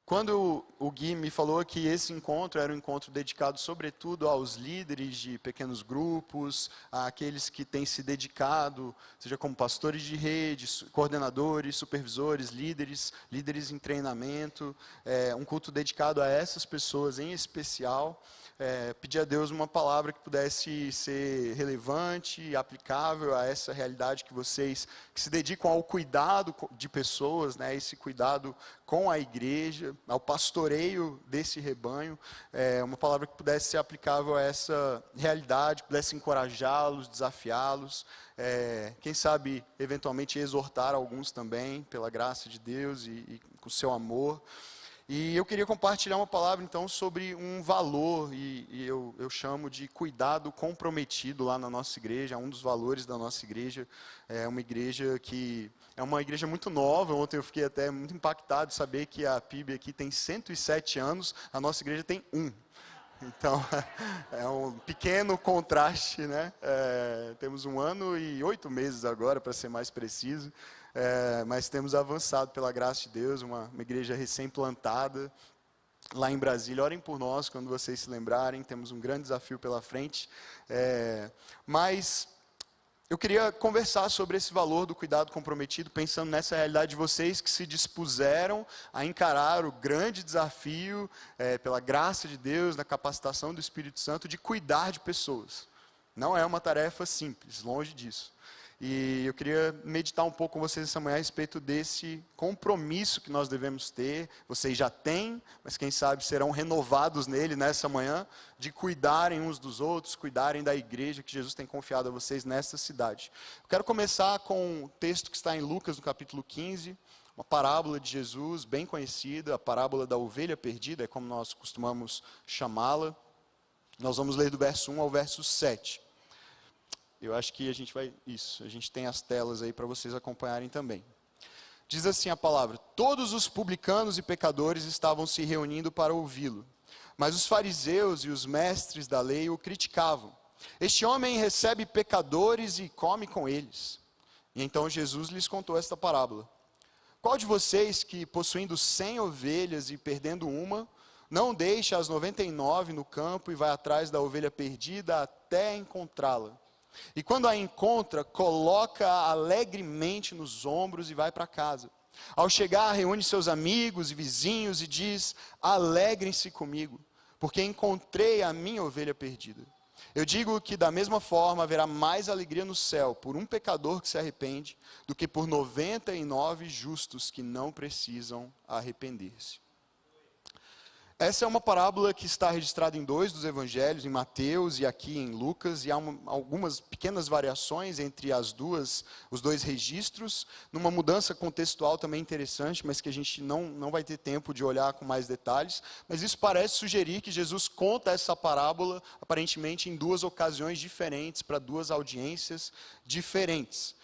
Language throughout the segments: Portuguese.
Quando o Gui me falou que esse encontro era um encontro dedicado sobretudo aos líderes de pequenos grupos, àqueles que têm se dedicado, seja como pastores de rede, coordenadores, supervisores, líderes em treinamento, um culto dedicado a essas pessoas em especial, pedir a Deus uma palavra que pudesse ser relevante e aplicável a essa realidade que vocês que se dedicam ao cuidado de pessoas, né, esse cuidado com a igreja, ao pastoreio desse rebanho, uma palavra que pudesse ser aplicável a essa realidade, pudesse encorajá-los, desafiá-los, quem sabe, eventualmente, exortar alguns também, pela graça de Deus e com o seu amor. E eu queria compartilhar uma palavra, então, sobre um valor, e eu chamo de cuidado comprometido lá na nossa igreja, um dos valores da nossa igreja. É uma igreja que é uma igreja muito nova. Ontem eu fiquei até muito impactado de saber que a PIB aqui tem 107 anos, a nossa igreja tem 1. Então, é um pequeno contraste, né? Temos 1 ano e 8 meses agora, para ser mais preciso. Mas temos avançado pela graça de Deus, uma igreja recém-plantada lá em Brasília. Orem por nós quando vocês se lembrarem, temos um grande desafio pela frente. Mas eu queria conversar sobre esse valor do cuidado comprometido, pensando nessa realidade de vocês que se dispuseram a encarar o grande desafio, pela graça de Deus, na capacitação do Espírito Santo, de cuidar de pessoas. Não é uma tarefa simples, longe disso. E eu queria meditar um pouco com vocês essa manhã a respeito desse compromisso que nós devemos ter. Vocês já têm, mas quem sabe serão renovados nele nessa manhã, de cuidarem uns dos outros, cuidarem da igreja que Jesus tem confiado a vocês nesta cidade. Eu quero começar com um texto que está em Lucas, no capítulo 15, uma parábola de Jesus, bem conhecida, a parábola da ovelha perdida, é como nós costumamos chamá-la. Nós vamos ler do verso 1 ao verso 7. Eu acho que a gente tem as telas aí para vocês acompanharem também. Diz assim a palavra: todos os publicanos e pecadores estavam se reunindo para ouvi-lo, mas os fariseus e os mestres da lei o criticavam. Este homem recebe pecadores e come com eles. E então Jesus lhes contou esta parábola: qual de vocês que, possuindo 100 ovelhas e perdendo uma, não deixa as 99 no campo e vai atrás da ovelha perdida até encontrá-la? E quando a encontra, coloca-a alegremente nos ombros e vai para casa. Ao chegar, reúne seus amigos e vizinhos e diz: alegrem-se comigo, porque encontrei a minha ovelha perdida. Eu digo que da mesma forma haverá mais alegria no céu por um pecador que se arrepende, do que por 99 justos que não precisam arrepender-se. Essa é uma parábola que está registrada em 2 dos evangelhos, em Mateus e aqui em Lucas, e há algumas pequenas variações entre os dois registros, numa mudança contextual também interessante, mas que a gente não vai ter tempo de olhar com mais detalhes. Mas isso parece sugerir que Jesus conta essa parábola, aparentemente em 2 ocasiões diferentes, para 2 audiências diferentes.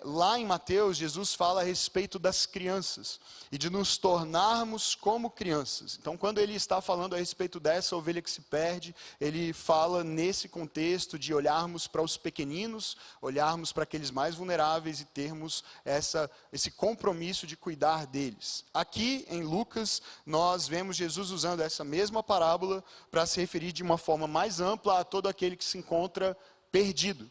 Lá em Mateus, Jesus fala a respeito das crianças e de nos tornarmos como crianças. Então, quando ele está falando a respeito dessa ovelha que se perde, ele fala nesse contexto de olharmos para os pequeninos, olharmos para aqueles mais vulneráveis e termos esse compromisso de cuidar deles. Aqui em Lucas, nós vemos Jesus usando essa mesma parábola para se referir de uma forma mais ampla a todo aquele que se encontra perdido.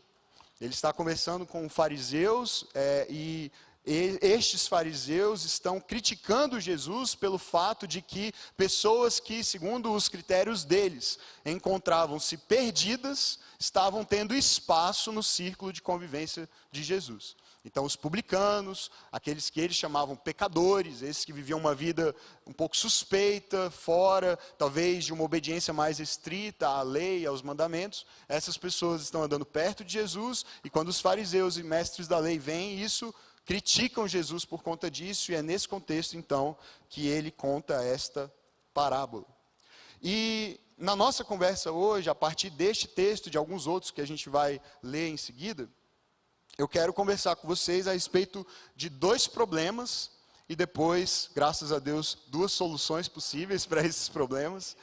Ele está conversando com fariseus e estes fariseus estão criticando Jesus pelo fato de que pessoas que, segundo os critérios deles, encontravam-se perdidas, estavam tendo espaço no círculo de convivência de Jesus. Então, os publicanos, aqueles que eles chamavam pecadores, esses que viviam uma vida um pouco suspeita, fora, talvez, de uma obediência mais estrita à lei, aos mandamentos, essas pessoas estão andando perto de Jesus, e quando os fariseus e mestres da lei veem isso, criticam Jesus por conta disso, e é nesse contexto, então, que ele conta esta parábola. E na nossa conversa hoje, a partir deste texto e de alguns outros que a gente vai ler em seguida, eu quero conversar com vocês a respeito de 2 problemas e depois, graças a Deus, 2 soluções possíveis para esses problemas,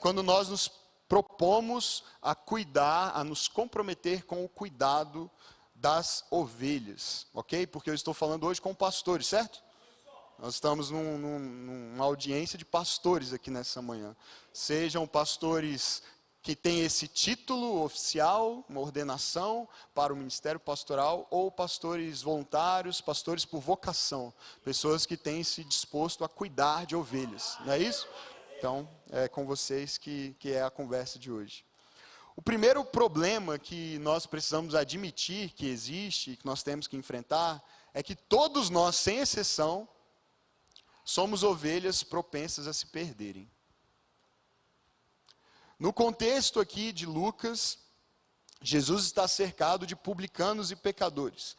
quando nós nos propomos a cuidar, a nos comprometer com o cuidado das ovelhas, ok? Porque eu estou falando hoje com pastores, certo? Nós estamos numa audiência de pastores aqui nessa manhã. Sejam pastores que têm esse título oficial, uma ordenação para o ministério pastoral, ou pastores voluntários, pastores por vocação, pessoas que têm se disposto a cuidar de ovelhas, não é isso? Então, é com vocês que é a conversa de hoje. O primeiro problema que nós precisamos admitir que existe, que nós temos que enfrentar, é que todos nós, sem exceção, somos ovelhas propensas a se perderem. No contexto aqui de Lucas, Jesus está cercado de publicanos e pecadores,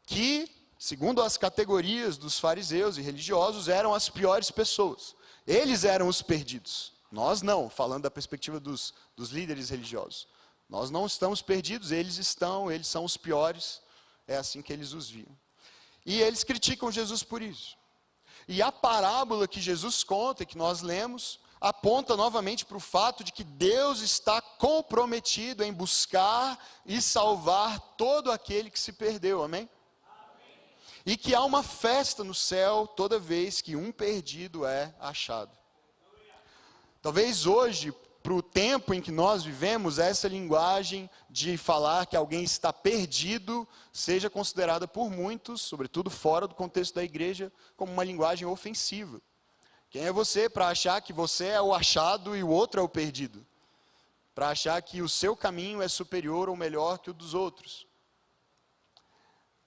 que, segundo as categorias dos fariseus e religiosos, eram as piores pessoas. Eles eram os perdidos. Nós não, falando da perspectiva dos líderes religiosos. Nós não estamos perdidos, eles são os piores, é assim que eles os viam. E eles criticam Jesus por isso. E a parábola que Jesus conta, que nós lemos, aponta novamente para o fato de que Deus está comprometido em buscar e salvar todo aquele que se perdeu, amém? E que há uma festa no céu toda vez que um perdido é achado. Talvez hoje, para o tempo em que nós vivemos, essa linguagem de falar que alguém está perdido seja considerada por muitos, sobretudo fora do contexto da igreja, como uma linguagem ofensiva. Quem é você para achar que você é o achado e o outro é o perdido? Para achar que o seu caminho é superior ou melhor que o dos outros?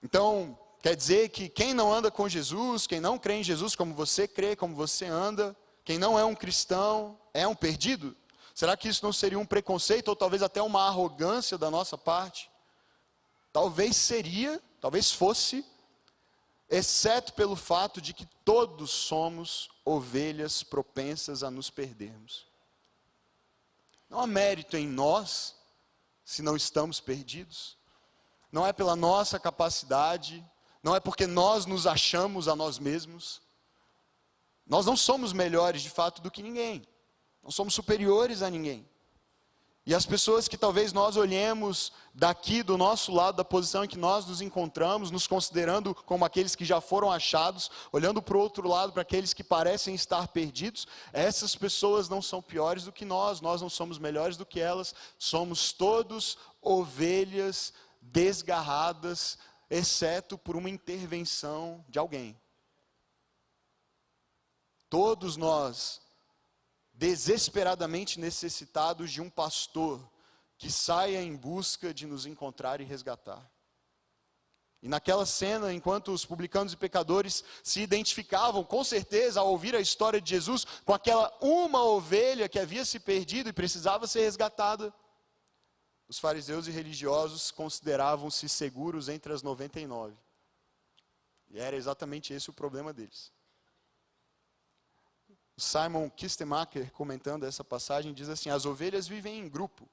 Então, quer dizer que quem não anda com Jesus, quem não crê em Jesus como você crê, como você anda, quem não é um cristão, é um perdido? Será que isso não seria um preconceito ou talvez até uma arrogância da nossa parte? Talvez seria, talvez fosse, exceto pelo fato de que todos somos ovelhas propensas a nos perdermos. Não há mérito em nós, se não estamos perdidos. Não é pela nossa capacidade, não é porque nós nos achamos a nós mesmos. Nós não somos melhores de fato do que ninguém. Não somos superiores a ninguém. E as pessoas que talvez nós olhemos daqui do nosso lado, da posição em que nós nos encontramos, nos considerando como aqueles que já foram achados, olhando para o outro lado, para aqueles que parecem estar perdidos, essas pessoas não são piores do que nós não somos melhores do que elas, somos todos ovelhas desgarradas, exceto por uma intervenção de alguém. Todos nós, desesperadamente necessitados de um pastor que saia em busca de nos encontrar e resgatar. E naquela cena, enquanto os publicanos e pecadores se identificavam, com certeza, ao ouvir a história de Jesus, com aquela uma ovelha que havia se perdido e precisava ser resgatada, os fariseus e religiosos consideravam-se seguros entre as 99. E era exatamente esse o problema deles. Simon Kistemaker, comentando essa passagem, diz assim: as ovelhas vivem em grupo.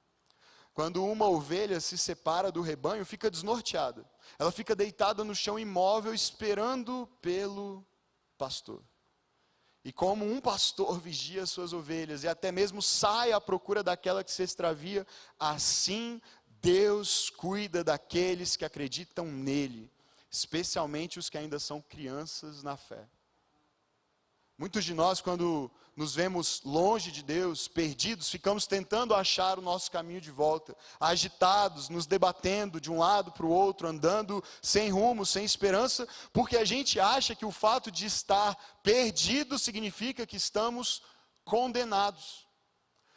Quando uma ovelha se separa do rebanho, fica desnorteada. Ela fica deitada no chão imóvel, esperando pelo pastor. E como um pastor vigia suas ovelhas e até mesmo sai à procura daquela que se extravia, assim Deus cuida daqueles que acreditam nele, especialmente os que ainda são crianças na fé. Muitos de nós, quando nos vemos longe de Deus, perdidos, ficamos tentando achar o nosso caminho de volta, agitados, nos debatendo de um lado para o outro, andando sem rumo, sem esperança, porque a gente acha que o fato de estar perdido significa que estamos condenados.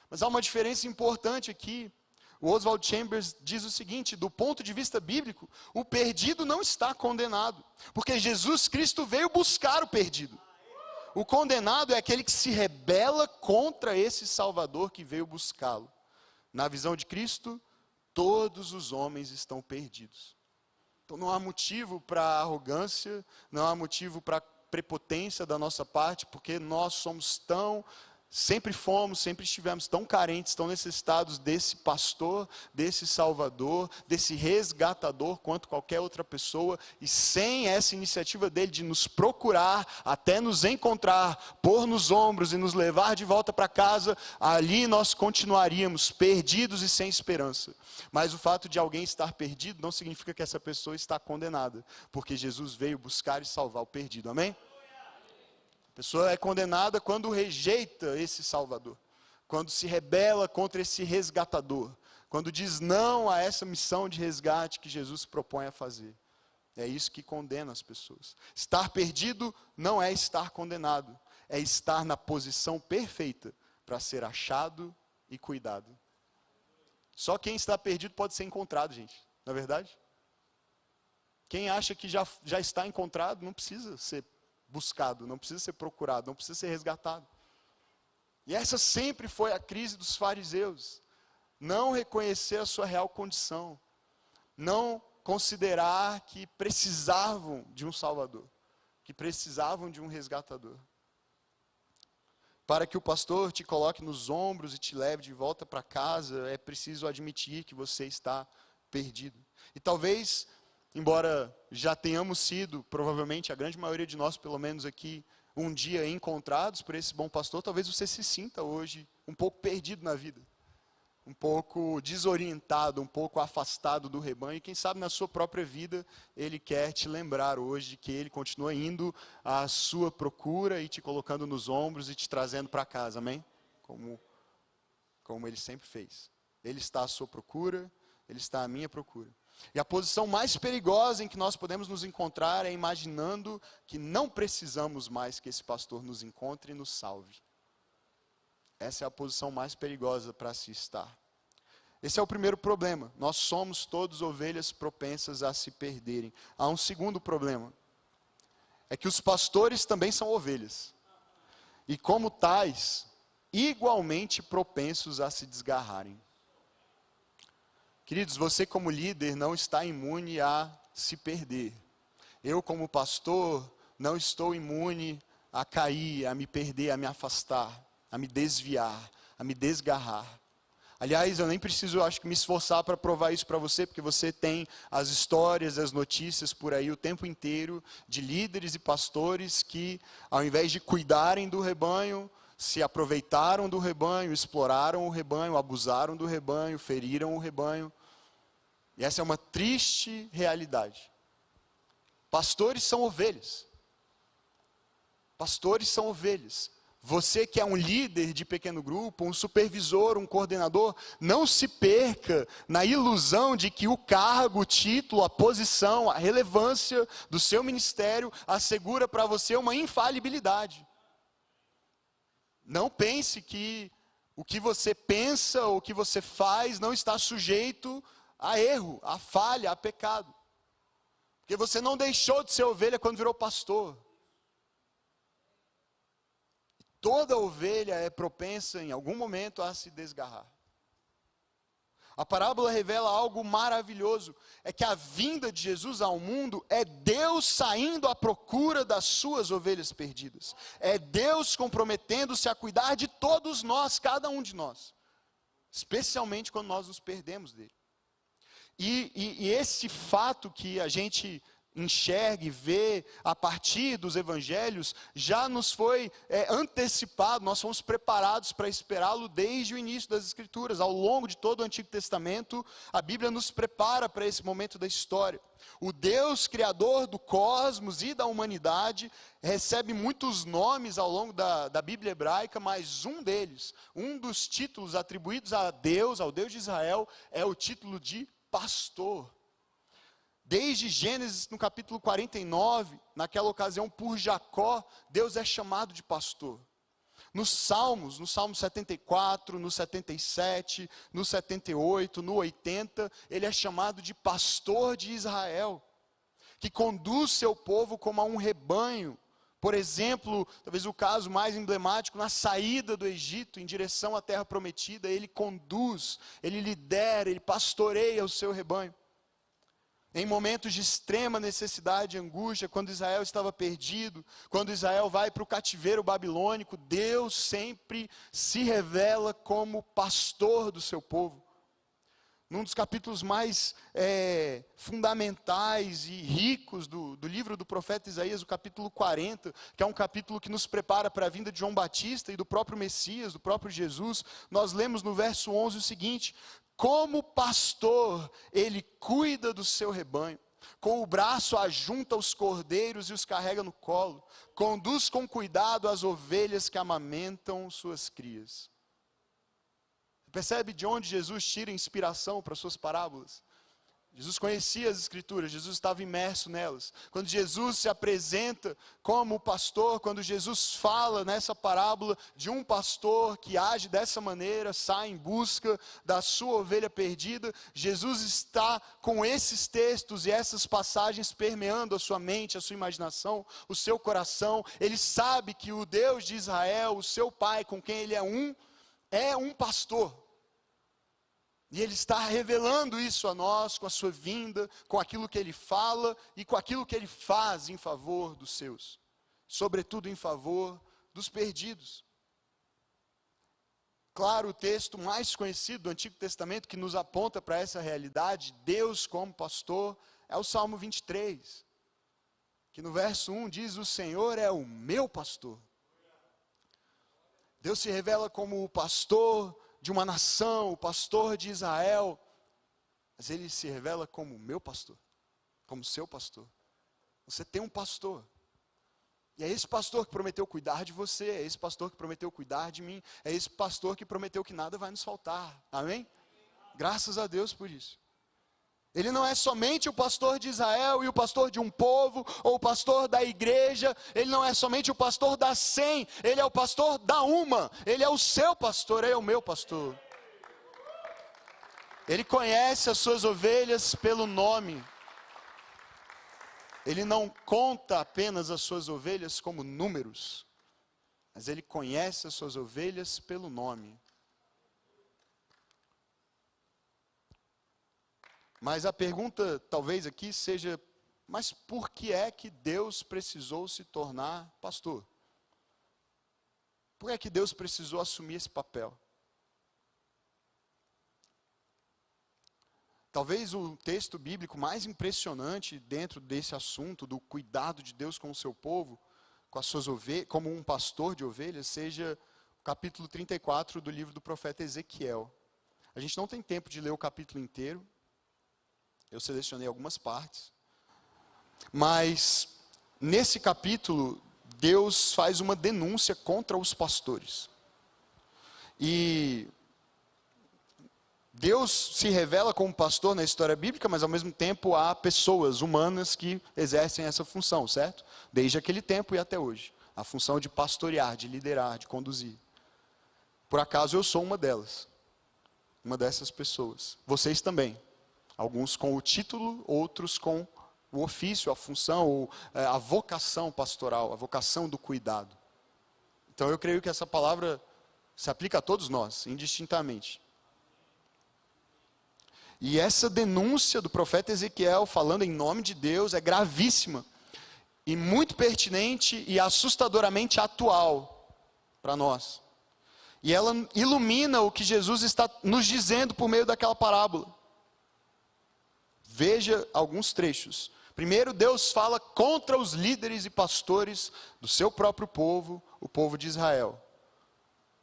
Mas há uma diferença importante aqui. O Oswald Chambers diz o seguinte: do ponto de vista bíblico, o perdido não está condenado, porque Jesus Cristo veio buscar o perdido. O condenado é aquele que se rebela contra esse Salvador que veio buscá-lo. Na visão de Cristo, todos os homens estão perdidos. Então não há motivo para arrogância, não há motivo para prepotência da nossa parte, porque nós somos sempre fomos, sempre estivemos tão carentes, tão necessitados desse pastor, desse salvador, desse resgatador, quanto qualquer outra pessoa, e sem essa iniciativa dele de nos procurar, até nos encontrar, pôr nos ombros e nos levar de volta para casa, ali nós continuaríamos perdidos e sem esperança. Mas o fato de alguém estar perdido não significa que essa pessoa está condenada, porque Jesus veio buscar e salvar o perdido, amém? A pessoa é condenada quando rejeita esse Salvador, quando se rebela contra esse resgatador, quando diz não a essa missão de resgate que Jesus se propõe a fazer. É isso que condena as pessoas. Estar perdido não é estar condenado, é estar na posição perfeita para ser achado e cuidado. Só quem está perdido pode ser encontrado, gente, não é verdade? Quem acha que já está encontrado não precisa ser buscado, não precisa ser procurado, não precisa ser resgatado. E essa sempre foi a crise dos fariseus. Não reconhecer a sua real condição. Não considerar que precisavam de um Salvador, que precisavam de um resgatador. Para que o pastor te coloque nos ombros e te leve de volta para casa, é preciso admitir que você está perdido. E talvez, embora já tenhamos sido, provavelmente a grande maioria de nós, pelo menos aqui, um dia encontrados por esse bom pastor, talvez você se sinta hoje um pouco perdido na vida, um pouco desorientado, um pouco afastado do rebanho, e quem sabe na sua própria vida, ele quer te lembrar hoje de que ele continua indo à sua procura e te colocando nos ombros e te trazendo para casa, amém? Como ele sempre fez. Ele está à sua procura, ele está à minha procura. E a posição mais perigosa em que nós podemos nos encontrar é imaginando que não precisamos mais que esse pastor nos encontre e nos salve. Essa é a posição mais perigosa para se estar. Esse é o primeiro problema. Nós somos todos ovelhas propensas a se perderem. Há um segundo problema. É que os pastores também são ovelhas. E como tais, igualmente propensos a se desgarrarem. Queridos, você como líder não está imune a se perder. Eu como pastor não estou imune a cair, a me perder, a me afastar, a me desviar, a me desgarrar. Aliás, eu nem preciso, acho que, me esforçar para provar isso para você, porque você tem as histórias, as notícias por aí o tempo inteiro de líderes e pastores que, ao invés de cuidarem do rebanho, se aproveitaram do rebanho, exploraram o rebanho, abusaram do rebanho, feriram o rebanho. E essa é uma triste realidade. Pastores são ovelhas. Pastores são ovelhas. Você que é um líder de pequeno grupo, um supervisor, um coordenador, não se perca na ilusão de que o cargo, o título, a posição, a relevância do seu ministério assegura para você uma infalibilidade. Não pense que o que você pensa ou o que você faz não está sujeito a erro, a falha, a pecado. Porque você não deixou de ser ovelha quando virou pastor. Toda ovelha é propensa em algum momento a se desgarrar. A parábola revela algo maravilhoso, é que a vinda de Jesus ao mundo é Deus saindo à procura das suas ovelhas perdidas. É Deus comprometendo-se a cuidar de todos nós, cada um de nós. Especialmente quando nós nos perdemos dele. E esse fato que a gente enxerga e vê a partir dos evangelhos, já nos foi antecipado, nós fomos preparados para esperá-lo desde o início das Escrituras. Ao longo de todo o Antigo Testamento, a Bíblia nos prepara para esse momento da história. O Deus criador do cosmos e da humanidade recebe muitos nomes ao longo da Bíblia hebraica, mas um deles, um dos títulos atribuídos a Deus, ao Deus de Israel, é o título de pastor. Desde Gênesis, no capítulo 49, naquela ocasião por Jacó, Deus é chamado de pastor. Nos Salmos, no Salmo 74, no 77, no 78, no 80, ele é chamado de pastor de Israel, que conduz seu povo como a um rebanho. Por exemplo, talvez o caso mais emblemático, na saída do Egito em direção à terra prometida, ele conduz, ele lidera, ele pastoreia o seu rebanho. Em momentos de extrema necessidade e angústia, quando Israel estava perdido, quando Israel vai para o cativeiro babilônico, Deus sempre se revela como pastor do seu povo. Num dos capítulos mais fundamentais e ricos do livro do profeta Isaías, o capítulo 40, que é um capítulo que nos prepara para a vinda de João Batista e do próprio Messias, do próprio Jesus, nós lemos no verso 11 o seguinte: como pastor, ele cuida do seu rebanho. Com o braço ajunta os cordeiros e os carrega no colo. Conduz com cuidado as ovelhas que amamentam suas crias. Percebe de onde Jesus tira inspiração para suas parábolas? Jesus conhecia as Escrituras, Jesus estava imerso nelas. Quando Jesus se apresenta como pastor, quando Jesus fala nessa parábola de um pastor que age dessa maneira, sai em busca da sua ovelha perdida, Jesus está com esses textos e essas passagens permeando a sua mente, a sua imaginação, o seu coração. Ele sabe que o Deus de Israel, o seu Pai, com quem ele é um pastor. E Ele está revelando isso a nós com a sua vinda, com aquilo que Ele fala e com aquilo que Ele faz em favor dos seus. Sobretudo em favor dos perdidos. Claro, o texto mais conhecido do Antigo Testamento que nos aponta para essa realidade, Deus como pastor, é o Salmo 23. Que no verso 1 diz, o Senhor é o meu pastor. Deus se revela como o pastor de uma nação, o pastor de Israel, mas Ele se revela como meu pastor, como seu pastor. Você tem um pastor, e é esse pastor que prometeu cuidar de você, é esse pastor que prometeu cuidar de mim, é esse pastor que prometeu que nada vai nos faltar, amém? Graças a Deus por isso. Ele não é somente o pastor de Israel e o pastor de um povo, ou o pastor da igreja, ele não é somente o pastor das 100, ele é o pastor da uma, ele é o seu pastor, ele é o meu pastor. Ele conhece as suas ovelhas pelo nome. Ele não conta apenas as suas ovelhas como números, mas ele conhece as suas ovelhas pelo nome. Mas a pergunta talvez aqui seja, mas por que é que Deus precisou se tornar pastor? Por que é que Deus precisou assumir esse papel? Talvez o texto bíblico mais impressionante dentro desse assunto, do cuidado de Deus com o seu povo, com as suas ovelhas, como um pastor de ovelhas, seja o capítulo 34 do livro do profeta Ezequiel. A gente não tem tempo de ler o capítulo inteiro. Eu selecionei algumas partes, mas nesse capítulo, Deus faz uma denúncia contra os pastores. E Deus se revela como pastor na história bíblica, mas ao mesmo tempo há pessoas humanas que exercem essa função, certo? Desde aquele tempo e até hoje. A função de pastorear, de liderar, de conduzir. Por acaso eu sou uma delas. Uma dessas pessoas. Vocês também. Alguns com o título, outros com o ofício, a função, ou a vocação pastoral, a vocação do cuidado. Então eu creio que essa palavra se aplica a todos nós, indistintamente. E essa denúncia do profeta Ezequiel, falando em nome de Deus, é gravíssima. E muito pertinente e assustadoramente atual para nós. E ela ilumina o que Jesus está nos dizendo por meio daquela parábola. Veja alguns trechos. Primeiro, Deus fala contra os líderes e pastores do seu próprio povo, o povo de Israel.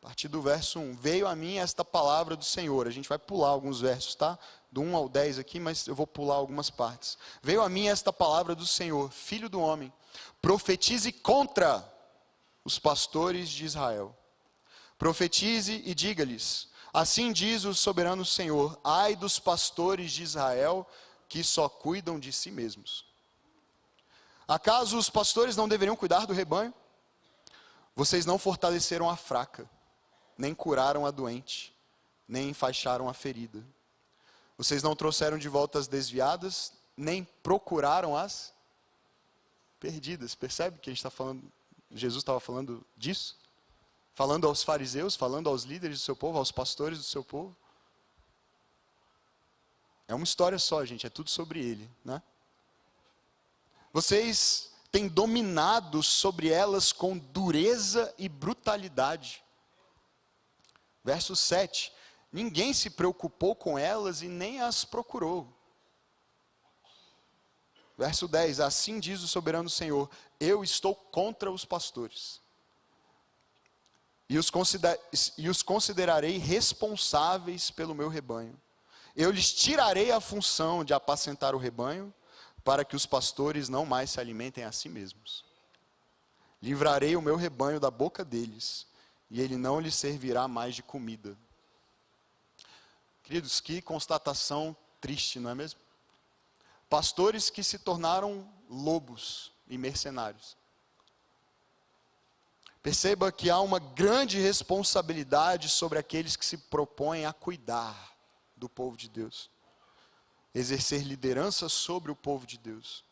A partir do verso 1, veio a mim esta palavra do Senhor. A gente vai pular alguns versos, tá? Do 1 ao 10 aqui, mas eu vou pular algumas partes. Veio a mim esta palavra do Senhor, filho do homem, profetize contra os pastores de Israel. Profetize e diga-lhes, assim diz o soberano Senhor, ai dos pastores de Israel, que só cuidam de si mesmos. Acaso os pastores não deveriam cuidar do rebanho? Vocês não fortaleceram a fraca, nem curaram a doente, nem enfaixaram a ferida. Vocês não trouxeram de volta as desviadas, nem procuraram as perdidas. Percebe que a gente está falando, Jesus estava falando disso? Falando aos fariseus, falando aos líderes do seu povo, aos pastores do seu povo. É uma história só, gente, é tudo sobre ele, né? Vocês têm dominado sobre elas com dureza e brutalidade. Verso 7. Ninguém se preocupou com elas e nem as procurou. Verso 10. Assim diz o soberano Senhor, eu estou contra os pastores. E os considerarei responsáveis pelo meu rebanho. Eu lhes tirarei a função de apacentar o rebanho, para que os pastores não mais se alimentem a si mesmos. Livrarei o meu rebanho da boca deles, e ele não lhes servirá mais de comida. Queridos, que constatação triste, não é mesmo? Pastores que se tornaram lobos e mercenários. Perceba que há uma grande responsabilidade sobre aqueles que se propõem a cuidar do povo de Deus. Exercer liderança sobre o povo de Deus.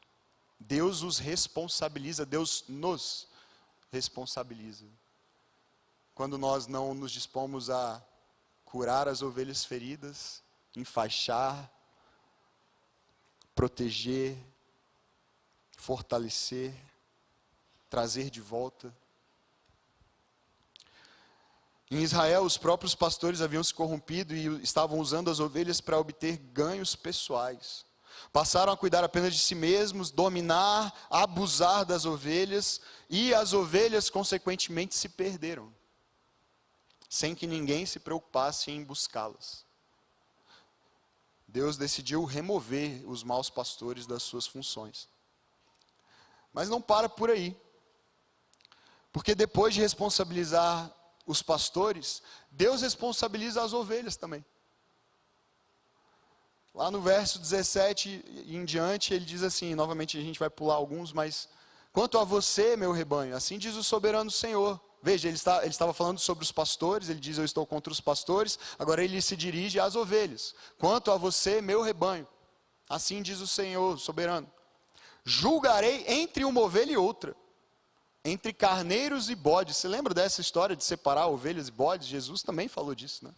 Deus os responsabiliza, Deus nos responsabiliza. Quando nós não nos dispomos a curar as ovelhas feridas, enfaixar, proteger, fortalecer, trazer de volta. Em Israel, os próprios pastores haviam se corrompido e estavam usando as ovelhas para obter ganhos pessoais. Passaram a cuidar apenas de si mesmos, dominar, abusar das ovelhas, e as ovelhas, consequentemente, se perderam, sem que ninguém se preocupasse em buscá-las. Deus decidiu remover os maus pastores das suas funções. Mas não para por aí. Porque depois de responsabilizar os pastores, Deus responsabiliza as ovelhas também. Lá no verso 17 e em diante, ele diz assim, novamente a gente vai pular alguns, mas: quanto a você, meu rebanho, assim diz o soberano Senhor. Veja, ele estava falando sobre os pastores, ele diz: eu estou contra os pastores, agora ele se dirige às ovelhas. Quanto a você, meu rebanho, assim diz o Senhor soberano, julgarei entre uma ovelha e outra, entre carneiros e bodes. Você lembra dessa história de separar ovelhas e bodes? Jesus também falou disso, né?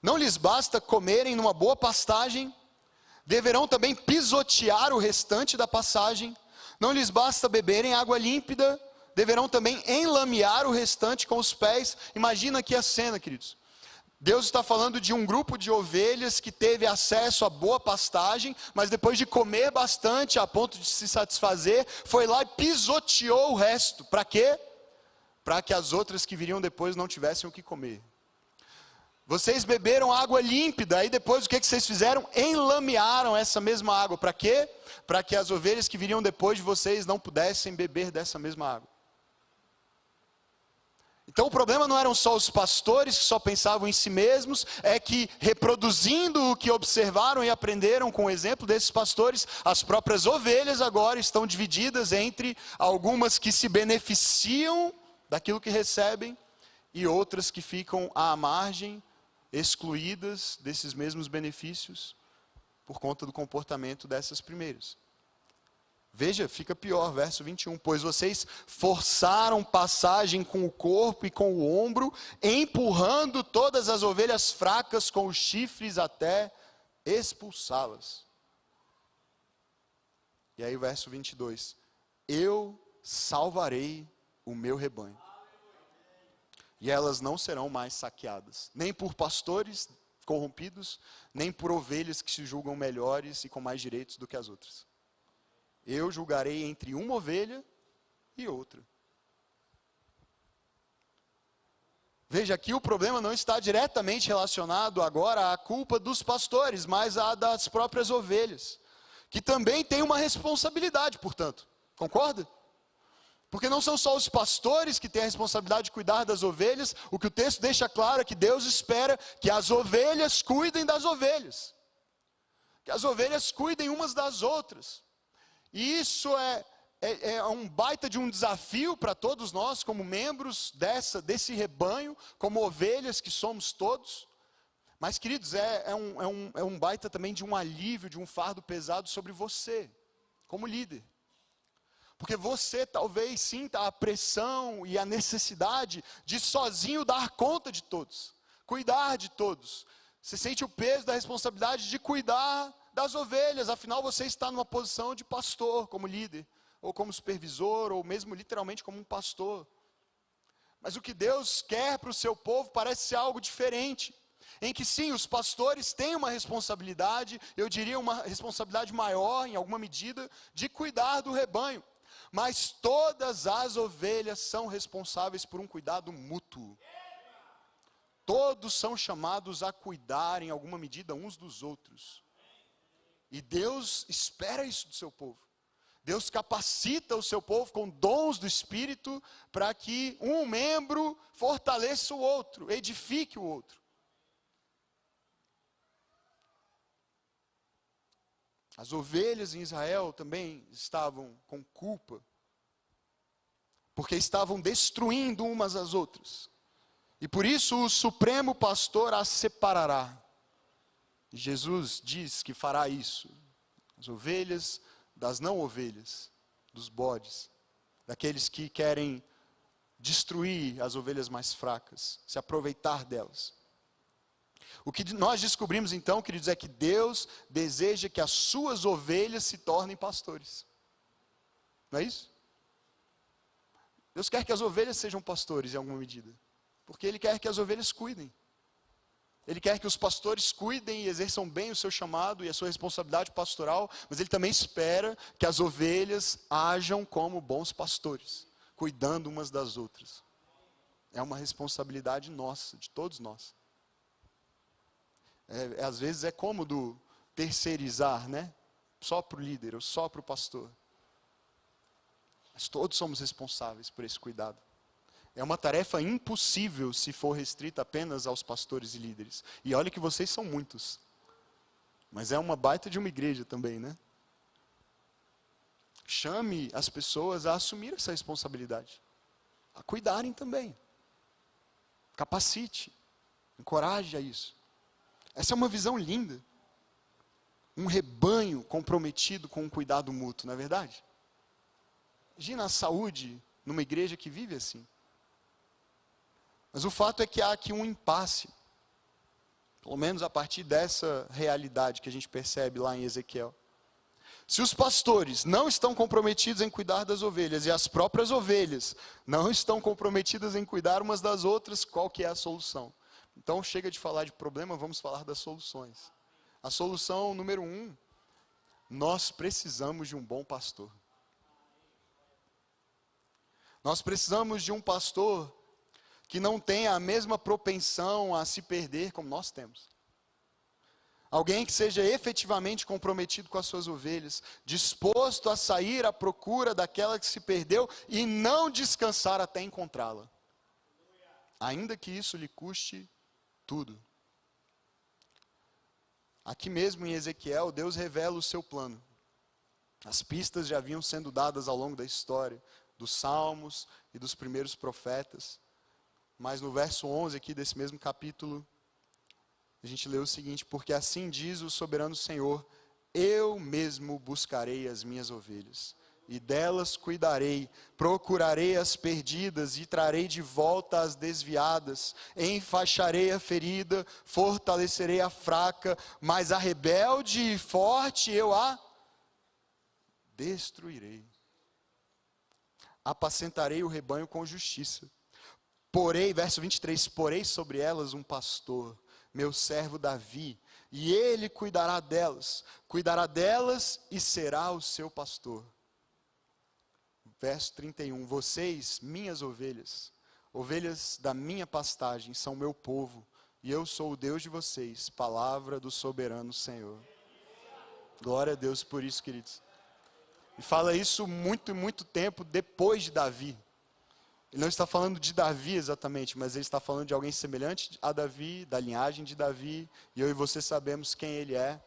Não lhes basta comerem numa boa pastagem, deverão também pisotear o restante da passagem. Não lhes basta beberem água límpida, deverão também enlamear o restante com os pés. Imagina aqui a cena, queridos. Deus está falando de um grupo de ovelhas que teve acesso a boa pastagem, mas depois de comer bastante a ponto de se satisfazer, foi lá e pisoteou o resto. Para quê? Para que as outras que viriam depois não tivessem o que comer. Vocês beberam água límpida, aí depois o que vocês fizeram? Enlamearam essa mesma água. Para quê? Para que as ovelhas que viriam depois de vocês não pudessem beber dessa mesma água. Então o problema não eram só os pastores que só pensavam em si mesmos, é que, reproduzindo o que observaram e aprenderam com o exemplo desses pastores, as próprias ovelhas agora estão divididas entre algumas que se beneficiam daquilo que recebem e outras que ficam à margem, excluídas desses mesmos benefícios por conta do comportamento dessas primeiras. Veja, fica pior, verso 21. Pois vocês forçaram passagem com o corpo e com o ombro, empurrando todas as ovelhas fracas com os chifres até expulsá-las. E aí o verso 22. Eu salvarei o meu rebanho, e elas não serão mais saqueadas, nem por pastores corrompidos, nem por ovelhas que se julgam melhores e com mais direitos do que as outras. Eu julgarei entre uma ovelha e outra. Veja, aqui o problema não está diretamente relacionado agora à culpa dos pastores, mas à das próprias ovelhas, que também têm uma responsabilidade, portanto. Concorda? Porque não são só os pastores que têm a responsabilidade de cuidar das ovelhas. O que o texto deixa claro é que Deus espera que as ovelhas cuidem das ovelhas, que as ovelhas cuidem umas das outras. E isso é um baita de um desafio para todos nós, como membros desse rebanho, como ovelhas que somos todos. Mas, queridos, é um baita também de um alívio, de um fardo pesado sobre você, como líder. Porque você talvez sinta a pressão e a necessidade de sozinho dar conta de todos, cuidar de todos. Você sente o peso da responsabilidade de cuidar das ovelhas, afinal você está numa posição de pastor, como líder, ou como supervisor, ou mesmo literalmente como um pastor. Mas o que Deus quer para o seu povo parece ser algo diferente, em que sim, os pastores têm uma responsabilidade, eu diria uma responsabilidade maior, em alguma medida, de cuidar do rebanho. Mas todas as ovelhas são responsáveis por um cuidado mútuo. Todos são chamados a cuidar, em alguma medida, uns dos outros. E Deus espera isso do seu povo. Deus capacita o seu povo com dons do Espírito para que um membro fortaleça o outro, edifique o outro. As ovelhas em Israel também estavam com culpa, porque estavam destruindo umas às outras. E por isso o Supremo Pastor as separará. E Jesus diz que fará isso. As ovelhas das não ovelhas, dos bodes, daqueles que querem destruir as ovelhas mais fracas, se aproveitar delas. O que nós descobrimos então, queridos, é que Deus deseja que as suas ovelhas se tornem pastores. Não é isso? Deus quer que as ovelhas sejam pastores em alguma medida, porque Ele quer que as ovelhas cuidem. Ele quer que os pastores cuidem e exerçam bem o seu chamado e a sua responsabilidade pastoral, mas Ele também espera que as ovelhas ajam como bons pastores, cuidando umas das outras. É uma responsabilidade nossa, de todos nós. Às vezes é cômodo terceirizar, né? Só para o líder ou só para o pastor. Mas todos somos responsáveis por esse cuidado. É uma tarefa impossível se for restrita apenas aos pastores e líderes. E olha que vocês são muitos. Mas é uma baita de uma igreja também, né? Chame as pessoas a assumir essa responsabilidade. A cuidarem também. Capacite. Encoraje a isso. Essa é uma visão linda. Um rebanho comprometido com um cuidado mútuo, não é verdade? Imagina a saúde numa igreja que vive assim. Mas o fato é que há aqui um impasse, pelo menos a partir dessa realidade que a gente percebe lá em Ezequiel. Se os pastores não estão comprometidos em cuidar das ovelhas, e as próprias ovelhas não estão comprometidas em cuidar umas das outras, qual que é a solução? Então chega de falar de problema, vamos falar das soluções. A solução número 1, nós precisamos de um bom pastor. Nós precisamos de um pastor que não tenha a mesma propensão a se perder como nós temos. Alguém que seja efetivamente comprometido com as suas ovelhas, disposto a sair à procura daquela que se perdeu e não descansar até encontrá-la. Ainda que isso lhe custe tudo. Aqui mesmo em Ezequiel, Deus revela o seu plano. As pistas já haviam sendo dadas ao longo da história, dos salmos e dos primeiros profetas. Mas no verso 11 aqui desse mesmo capítulo, a gente lê o seguinte: porque assim diz o soberano Senhor, eu mesmo buscarei as minhas ovelhas, e delas cuidarei, procurarei as perdidas, e trarei de volta as desviadas, enfaixarei a ferida, fortalecerei a fraca, mas a rebelde e forte eu a destruirei. Apacentarei o rebanho com justiça. Porei, verso 23, porei sobre elas um pastor, meu servo Davi, e ele cuidará delas e será o seu pastor. Verso 31, vocês, minhas ovelhas, ovelhas da minha pastagem, são meu povo, e eu sou o Deus de vocês, palavra do soberano Senhor. Glória a Deus por isso, queridos. E fala isso muito tempo depois de Davi. Ele não está falando de Davi exatamente, mas ele está falando de alguém semelhante a Davi, da linhagem de Davi, e eu e você sabemos quem ele é.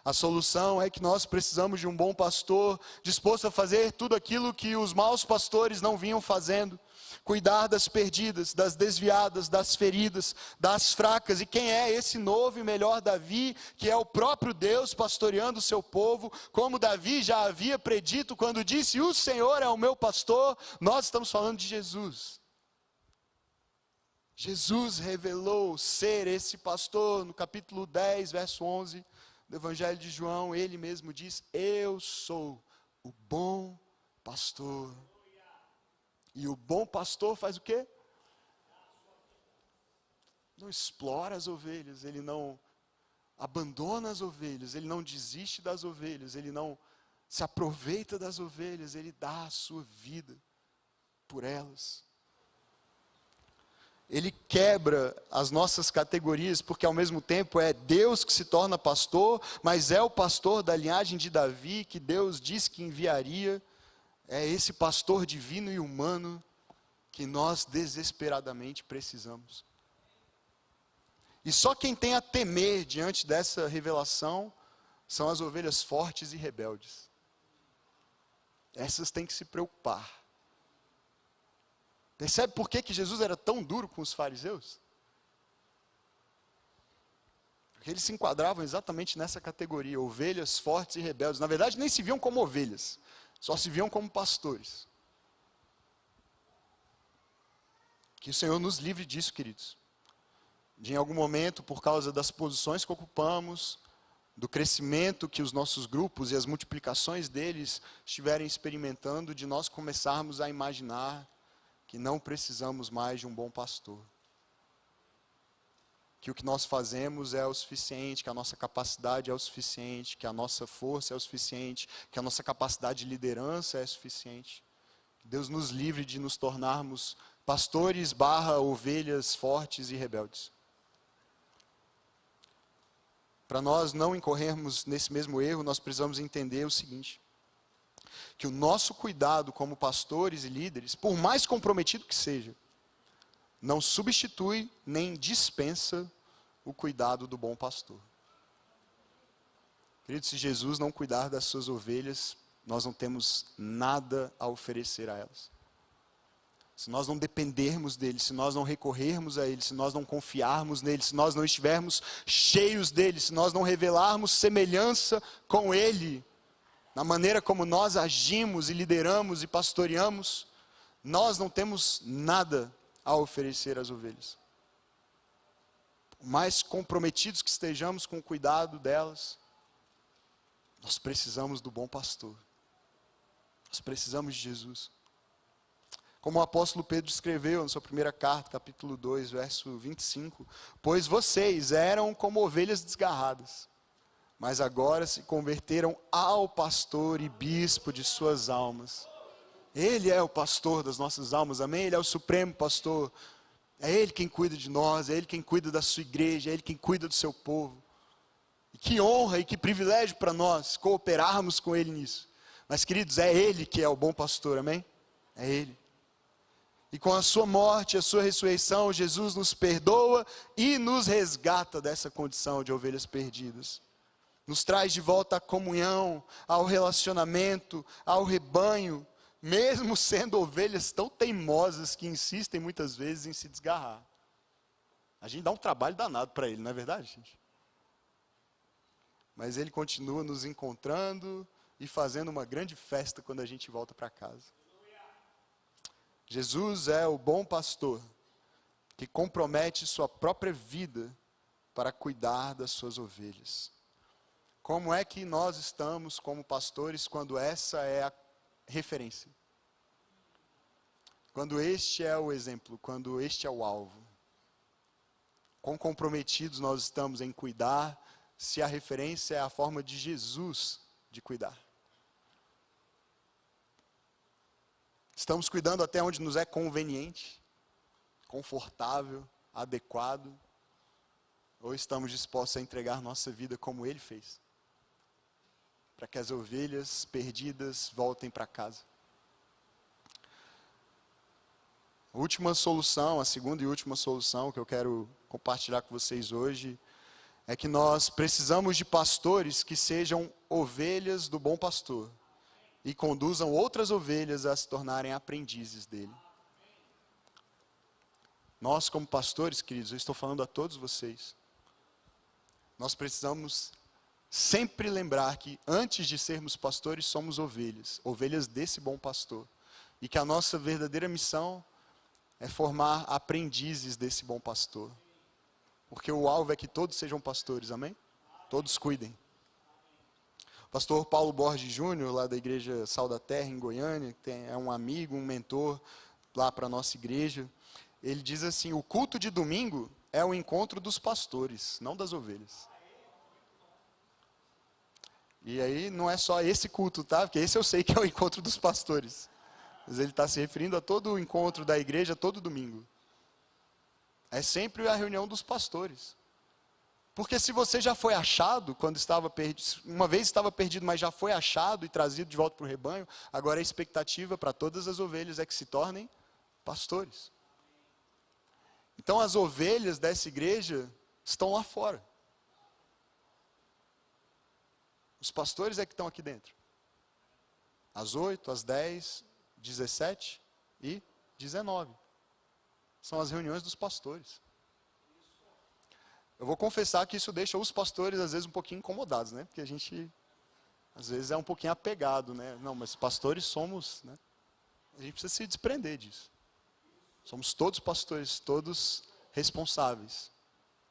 A solução é que nós precisamos de um bom pastor, disposto a fazer tudo aquilo que os maus pastores não vinham fazendo. Cuidar das perdidas, das desviadas, das feridas, das fracas. E quem é esse novo e melhor Davi, que é o próprio Deus pastoreando o seu povo, como Davi já havia predito quando disse, o Senhor é o meu pastor. Nós estamos falando de Jesus. Jesus revelou ser esse pastor no capítulo 10, verso 11 do Evangelho de João. Ele mesmo diz, eu sou o bom pastor. E o bom pastor faz o quê? Não explora as ovelhas, ele não abandona as ovelhas, ele não desiste das ovelhas, ele não se aproveita das ovelhas, ele dá a sua vida por elas. ele quebra as nossas categorias, porque ao mesmo tempo é Deus que se torna pastor, mas é o pastor da linhagem de Davi que Deus disse que enviaria. É esse pastor divino e humano que nós desesperadamente precisamos. E só quem tem a temer diante dessa revelação são as ovelhas fortes e rebeldes. Essas têm que se preocupar. Percebe por que Jesus era tão duro com os fariseus? Porque eles se enquadravam exatamente nessa categoria, ovelhas fortes e rebeldes. Na verdade, nem se viam como ovelhas, só se viam como pastores. Que o Senhor nos livre disso, queridos. De em algum momento, por causa das posições que ocupamos, do crescimento que os nossos grupos e as multiplicações deles estiverem experimentando, de nós começarmos a imaginar que não precisamos mais de um bom pastor. Que o que nós fazemos é o suficiente, que a nossa capacidade é o suficiente, que a nossa força é o suficiente, que a nossa capacidade de liderança é suficiente. Que Deus nos livre de nos tornarmos pastores / ovelhas fortes e rebeldes. Para nós não incorrermos nesse mesmo erro, nós precisamos entender o seguinte: que o nosso cuidado como pastores e líderes, por mais comprometido que seja, não substitui nem dispensa o cuidado do bom pastor. Querido, se Jesus não cuidar das suas ovelhas, nós não temos nada a oferecer a elas. Se nós não dependermos dele, se nós não recorrermos a ele, se nós não confiarmos nele, se nós não estivermos cheios dele, se nós não revelarmos semelhança com ele, na maneira como nós agimos e lideramos e pastoreamos, nós não temos nada a oferecer às ovelhas. Por mais comprometidos que estejamos com o cuidado delas, nós precisamos do bom pastor. Nós precisamos de Jesus. Como o apóstolo Pedro escreveu na sua primeira carta, capítulo 2, verso 25, pois vocês eram como ovelhas desgarradas, mas agora se converteram ao pastor e bispo de suas almas. Ele é o pastor das nossas almas, amém? Ele é o supremo pastor. É Ele quem cuida de nós, é Ele quem cuida da sua igreja, é Ele quem cuida do seu povo. E que honra e que privilégio para nós cooperarmos com Ele nisso. Mas, queridos, é Ele que é o bom pastor, amém? É Ele. E com a sua morte, a sua ressurreição, Jesus nos perdoa e nos resgata dessa condição de ovelhas perdidas. Nos traz de volta à comunhão, ao relacionamento, ao rebanho, mesmo sendo ovelhas tão teimosas que insistem muitas vezes em se desgarrar. A gente dá um trabalho danado para ele, não é verdade, gente? Mas ele continua nos encontrando e fazendo uma grande festa quando a gente volta para casa. Jesus é o bom pastor que compromete sua própria vida para cuidar das suas ovelhas. Como é que nós estamos como pastores quando essa é a referência? Quando este é o exemplo, quando este é o alvo? Quão comprometidos nós estamos em cuidar, se a referência é a forma de Jesus de cuidar? Estamos cuidando até onde nos é conveniente, confortável, adequado? Ou estamos dispostos a entregar nossa vida como Ele fez? Para que as ovelhas perdidas voltem para casa. A última solução, a segunda e última solução que eu quero compartilhar com vocês hoje, é que nós precisamos de pastores que sejam ovelhas do bom pastor e conduzam outras ovelhas a se tornarem aprendizes dele. Nós, como pastores, queridos, eu estou falando a todos vocês, nós precisamos sempre lembrar que antes de sermos pastores, somos ovelhas, ovelhas desse bom pastor, e que a nossa verdadeira missão é formar aprendizes desse bom pastor, porque o alvo é que todos sejam pastores, amém? Todos cuidem. O pastor Paulo Borges Júnior, lá da igreja Sal da Terra, em Goiânia, é um amigo, um mentor lá para a nossa igreja, ele diz assim: o culto de domingo é o encontro dos pastores, não das ovelhas. E aí não é só esse culto, tá? Porque esse eu sei que é o encontro dos pastores. Mas ele está se referindo a todo o encontro da igreja todo domingo. É sempre a reunião dos pastores. Porque se você já foi achado, quando estava perdido, uma vez estava perdido, mas já foi achado e trazido de volta para o rebanho, agora a expectativa para todas as ovelhas é que se tornem pastores. Então as ovelhas dessa igreja estão lá fora. Os pastores é que estão aqui dentro. Às 8, às 10, 17 e 19. São as reuniões dos pastores. Eu vou confessar que isso deixa os pastores, às vezes, um pouquinho incomodados, né? Porque a gente, às vezes, é um pouquinho apegado, né? Não, mas pastores somos, né? A gente precisa se desprender disso. Somos todos pastores, todos responsáveis.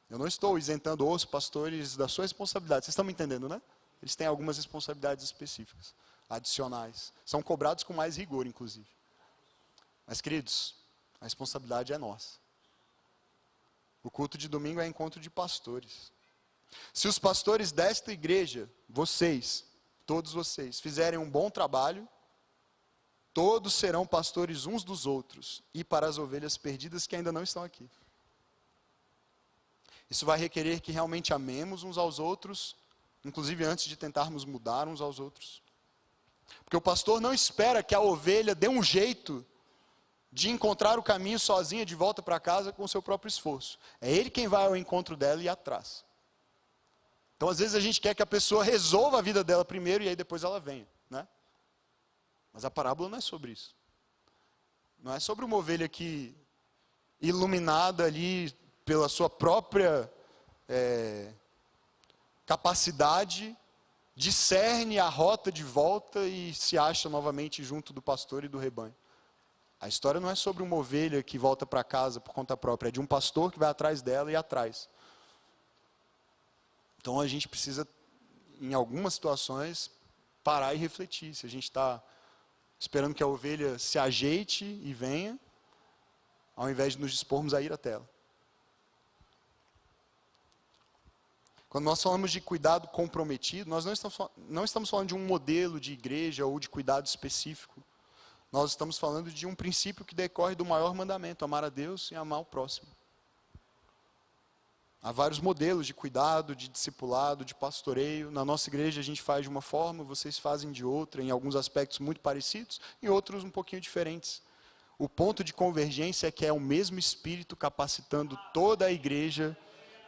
Eu não estou isentando os pastores da sua responsabilidade. Vocês estão me entendendo, né? Eles têm algumas responsabilidades específicas, adicionais. São cobrados com mais rigor, inclusive. Mas, queridos, a responsabilidade é nossa. O culto de domingo é encontro de pastores. Se os pastores desta igreja, vocês, todos vocês, fizerem um bom trabalho, todos serão pastores uns dos outros e para as ovelhas perdidas que ainda não estão aqui. Isso vai requerer que realmente amemos uns aos outros, inclusive antes de tentarmos mudar uns aos outros. Porque o pastor não espera que a ovelha dê um jeito de encontrar o caminho sozinha de volta para casa com o seu próprio esforço. É ele quem vai ao encontro dela e atrás. Então, às vezes, a gente quer que a pessoa resolva a vida dela primeiro e aí depois ela venha, né? Mas a parábola não é sobre isso. Não é sobre uma ovelha que, iluminada ali pela sua própria capacidade, discerne a rota de volta e se acha novamente junto do pastor e do rebanho. A história não é sobre uma ovelha que volta para casa por conta própria, é de um pastor que vai atrás dela e atrás. Então a gente precisa, em algumas situações, parar e refletir. Se a gente está esperando que a ovelha se ajeite e venha, ao invés de nos dispormos a ir até ela. Quando nós falamos de cuidado comprometido, nós não estamos falando de um modelo de igreja ou de cuidado específico. Nós estamos falando de um princípio que decorre do maior mandamento, amar a Deus e amar o próximo. Há vários modelos de cuidado, de discipulado, de pastoreio. Na nossa igreja a gente faz de uma forma, vocês fazem de outra, em alguns aspectos muito parecidos, em outros um pouquinho diferentes. O ponto de convergência é que é o mesmo Espírito capacitando toda a igreja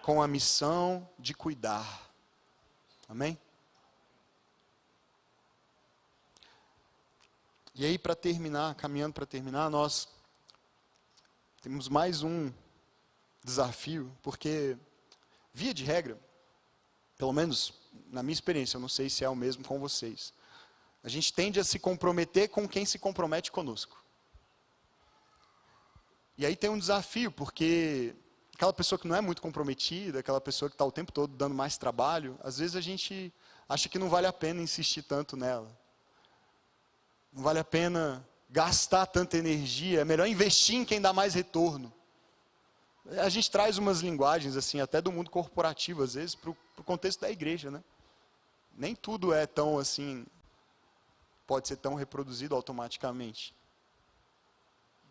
com a missão de cuidar. Amém? E aí, para terminar, caminhando para terminar, nós temos mais um desafio, porque, via de regra, pelo menos na minha experiência, eu não sei se é o mesmo com vocês, a gente tende a se comprometer com quem se compromete conosco. E aí tem um desafio, porque aquela pessoa que não é muito comprometida, aquela pessoa que está o tempo todo dando mais trabalho, às vezes a gente acha que não vale a pena insistir tanto nela. Não vale a pena gastar tanta energia, é melhor investir em quem dá mais retorno. A gente traz umas linguagens, assim, até do mundo corporativo, às vezes, para o contexto da igreja, né? Nem tudo é tão, assim, pode ser tão reproduzido automaticamente.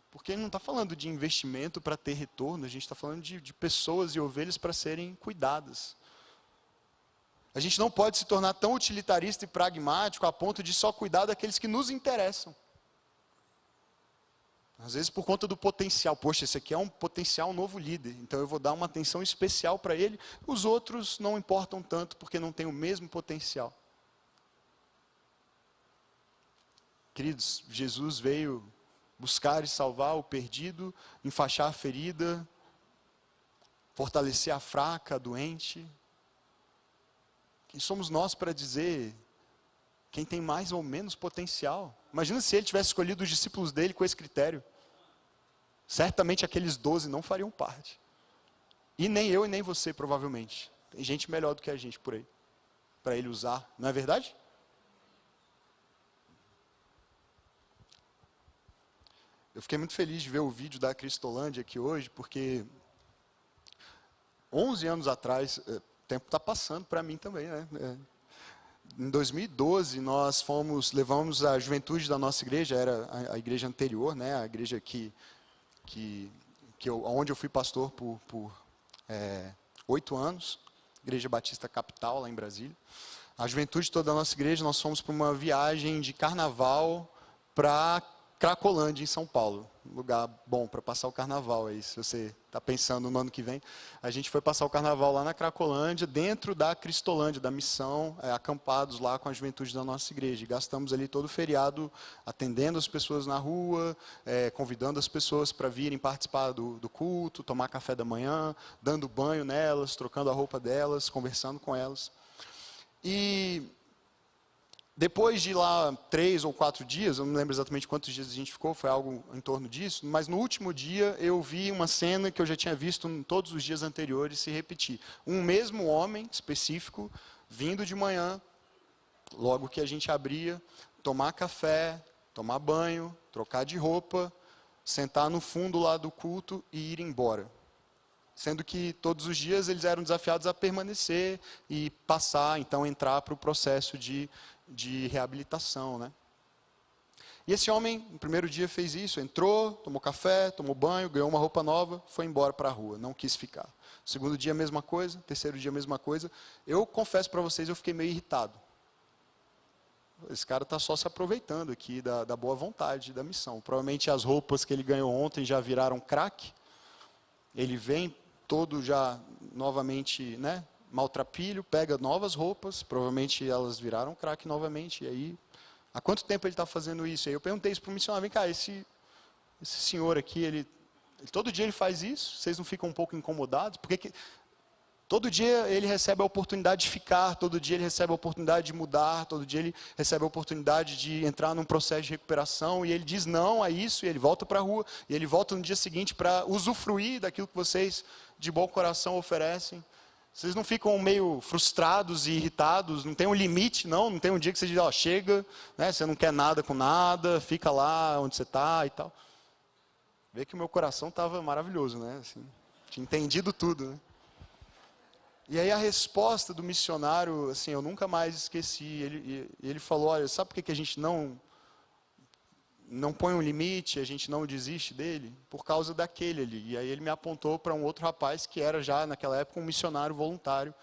Porque ele não está falando de investimento para ter retorno, a gente está falando de pessoas e ovelhas para serem cuidadas. A gente não pode se tornar tão utilitarista e pragmático a ponto de só cuidar daqueles que nos interessam. Às vezes por conta do potencial. Poxa, esse aqui é um potencial novo líder, então eu vou dar uma atenção especial para ele. Os outros não importam tanto porque não têm o mesmo potencial. Queridos, Jesus veio buscar e salvar o perdido, enfaixar a ferida, fortalecer a fraca, a doente. Quem somos nós para dizer quem tem mais ou menos potencial? Imagina se ele tivesse escolhido os discípulos dele com esse critério. Certamente aqueles 12 não fariam parte. E nem eu e nem você, provavelmente. Tem gente melhor do que a gente por aí, para ele usar. Não é verdade? Eu fiquei muito feliz de ver o vídeo da Cristolândia aqui hoje, porque 11 anos atrás, o tempo está passando para mim também, né? Em 2012, nós levamos a juventude da nossa igreja, era a igreja anterior, né? A igreja que onde eu fui pastor por 8 anos, Igreja Batista Capital, lá em Brasília. A juventude toda da nossa igreja, nós fomos para uma viagem de carnaval para Cracolândia, em São Paulo. Um lugar bom para passar o carnaval aí, se você está pensando no ano que vem. A gente foi passar o carnaval lá na Cracolândia, dentro da Cristolândia, da missão, acampados lá com a juventude da nossa igreja. E gastamos ali todo o feriado atendendo as pessoas na rua, convidando as pessoas para virem participar do culto, tomar café da manhã, dando banho nelas, trocando a roupa delas, conversando com elas. E depois de lá 3 ou 4 dias, eu não lembro exatamente quantos dias a gente ficou, foi algo em torno disso, mas no último dia eu vi uma cena que eu já tinha visto em todos os dias anteriores se repetir. Um mesmo homem específico, vindo de manhã, logo que a gente abria, tomar café, tomar banho, trocar de roupa, sentar no fundo lá do culto e ir embora. Sendo que todos os dias eles eram desafiados a permanecer e passar, então entrar para o processo de reabilitação, né? E esse homem, no primeiro dia fez isso, entrou, tomou café, tomou banho, ganhou uma roupa nova, foi embora para a rua, não quis ficar. Segundo dia, a mesma coisa, terceiro dia, a mesma coisa. Eu confesso para vocês, eu fiquei meio irritado. Esse cara está só se aproveitando aqui da boa vontade da missão. Provavelmente as roupas que ele ganhou ontem já viraram crack. Ele vem todo já novamente, né, maltrapilho, pega novas roupas, provavelmente elas viraram crack novamente, e aí, há quanto tempo ele está fazendo isso? E aí eu perguntei isso para o missionário, vem cá, esse senhor aqui, todo dia ele faz isso? Vocês não ficam um pouco incomodados? Porque todo dia ele recebe a oportunidade de ficar, todo dia ele recebe a oportunidade de mudar, todo dia ele recebe a oportunidade de entrar num processo de recuperação, e ele diz não a isso, e ele volta para a rua, e ele volta no dia seguinte para usufruir daquilo que vocês de bom coração oferecem. Vocês não ficam meio frustrados e irritados? Não tem um limite, não tem um dia que você diz, ó, chega, né, você não quer nada com nada, fica lá onde você está e tal. Vê que o meu coração estava maravilhoso, né? Assim, tinha entendido tudo, né? E aí a resposta do missionário, assim, eu nunca mais esqueci. Ele falou, olha, sabe por que a gente não põe um limite, a gente não desiste dele? Por causa daquele ali. E aí ele me apontou para um outro rapaz que era já, naquela época, um missionário voluntário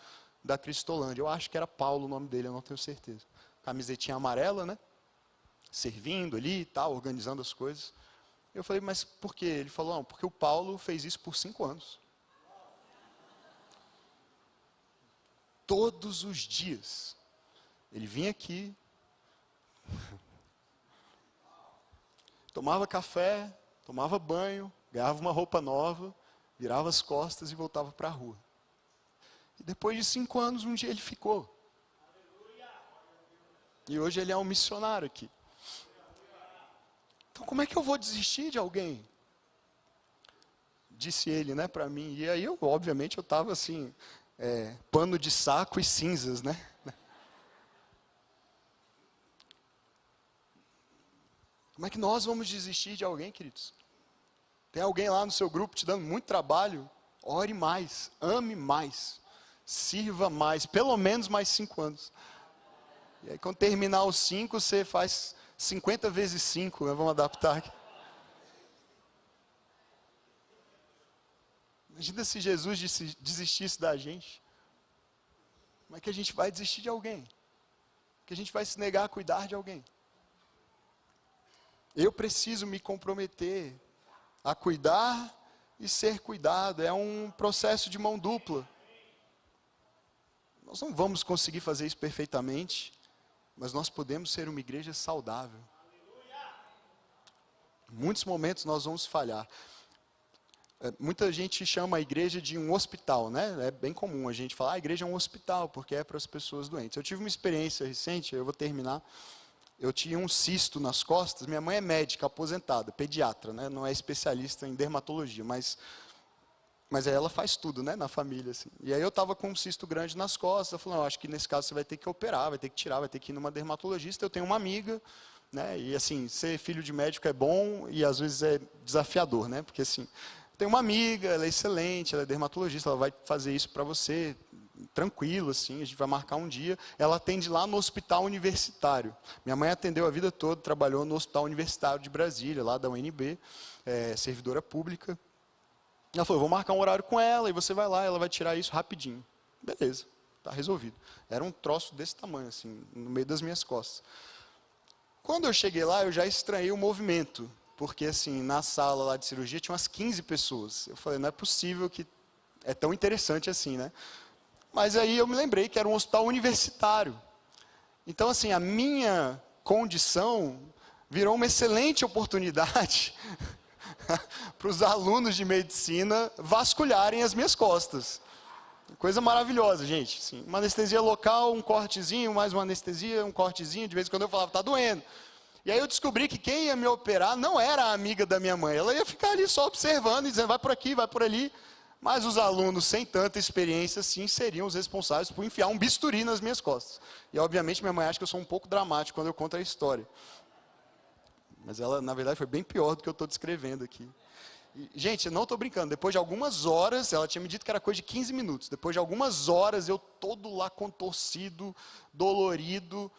da Cristolândia. Eu acho que era Paulo o nome dele, eu não tenho certeza. Camisetinha amarela, né? Servindo ali e tal, organizando as coisas. Eu falei, mas por quê? Ele falou, não, porque o Paulo fez isso por 5 anos. Todos os dias. Ele vinha aqui, tomava café, tomava banho, ganhava uma roupa nova, virava as costas e voltava para a rua. E depois de 5 anos, um dia ele ficou. E hoje ele é um missionário aqui. Então como é que eu vou desistir de alguém? Disse ele, né, para mim. E aí, obviamente, eu estava assim, pano de saco e cinzas, né? Como é que nós vamos desistir de alguém, queridos? Tem alguém lá no seu grupo te dando muito trabalho? Ore mais, ame mais, sirva mais, pelo menos mais 5 anos. E aí quando terminar os 5, você faz 50 vezes 5, né? Vamos adaptar aqui. Imagina se Jesus desistisse da gente. Como é que a gente vai desistir de alguém? Que a gente vai se negar a cuidar de alguém? Eu preciso me comprometer a cuidar e ser cuidado. É um processo de mão dupla. Nós não vamos conseguir fazer isso perfeitamente, mas nós podemos ser uma igreja saudável. Em muitos momentos nós vamos falhar. Muita gente chama a igreja de um hospital, né? É bem comum a gente falar, a igreja é um hospital, porque é para as pessoas doentes. Eu tive uma experiência recente, eu vou terminar. Eu tinha um cisto nas costas, minha mãe é médica, aposentada, pediatra, né? Não é especialista em dermatologia, mas aí ela faz tudo, né, na família. Assim. E aí eu estava com um cisto grande nas costas, eu falei, acho que nesse caso você vai ter que operar, vai ter que tirar, vai ter que ir numa dermatologista. Eu tenho uma amiga, né, e assim, ser filho de médico é bom e às vezes é desafiador, né, porque assim, eu tenho uma amiga, ela é excelente, ela é dermatologista, ela vai fazer isso para você, tranquilo, assim, a gente vai marcar um dia. Ela atende lá no hospital universitário. Minha mãe atendeu a vida toda, trabalhou no hospital universitário de Brasília, lá da UNB, servidora pública. Ela falou, vou marcar um horário com ela, e você vai lá, ela vai tirar isso rapidinho. Beleza, tá resolvido. Era um troço desse tamanho, assim, no meio das minhas costas. Quando eu cheguei lá, eu já estranhei o movimento, porque assim, na sala lá de cirurgia tinha umas 15 pessoas. Eu falei, não é possível que é tão interessante assim, né? Mas aí eu me lembrei que era um hospital universitário. Então assim, a minha condição virou uma excelente oportunidade para os alunos de medicina vasculharem as minhas costas. Coisa maravilhosa, gente. Assim, uma anestesia local, um cortezinho, mais uma anestesia, um cortezinho. De vez em quando eu falava, está doendo. E aí eu descobri que quem ia me operar não era a amiga da minha mãe. Ela ia ficar ali só observando e dizendo, vai por aqui, vai por ali. Mas os alunos sem tanta experiência, sim, seriam os responsáveis por enfiar um bisturi nas minhas costas. E obviamente minha mãe acha que eu sou um pouco dramático quando eu conto a história. Mas ela, na verdade, foi bem pior do que eu estou descrevendo aqui. E, gente, eu não estou brincando. Depois de algumas horas, ela tinha me dito que era coisa de 15 minutos. Depois de algumas horas, eu todo lá contorcido, dolorido,